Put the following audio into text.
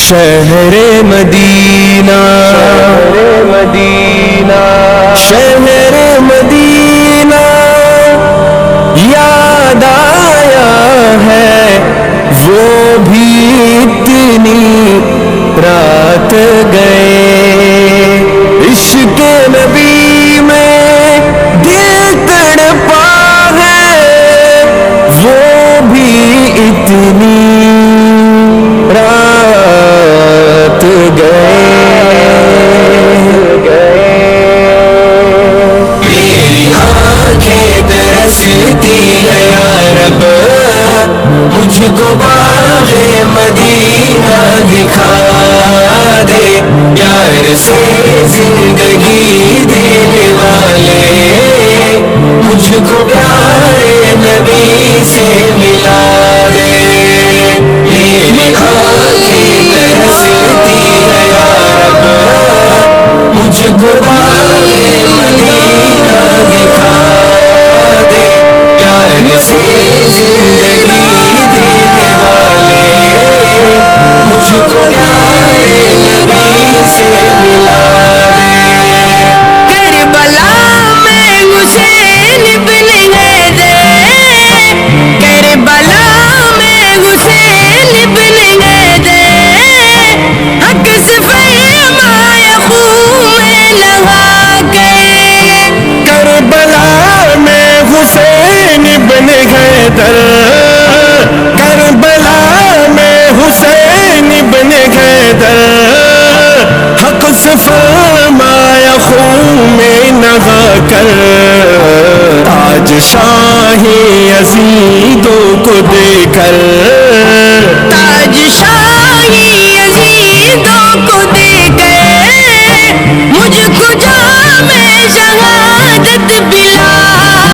شہر مدینہ شہر مدینہ یاد آیا ہے وہ بھی اتنی رات گئے، عشق نبی میں دل تڑپا ہے وہ بھی اتنی رات گئے۔ میری آنکھیں ترستی ہے یا رب، مجھ کو باغ مدینہ دکھا دے، پیار سے زندگی دینے والے مجھ کو پیارے نبی سے ملا دے۔ میری آنکھیں ترستی ہے یا رب، مجھ کو باغ مدینہ دکھا دے، پیار سے زندگی دینے والے مجھ کو پیارے نبی سے ملا دے۔ کربلا میں حسین بن حیدر، کربلا میں حسین بن حیدر، عکس فرمایا خون میں نہا کر۔ کربلا میں حسین بن حیدر، کربلا میں حسین بن حیدر، حق سے فرمایا خون میں نہا کر، تاج شاہی یزیدوں کو دے کر، تاج شاہی یزیدوں کو دے کر، مجھ کو جام شہادت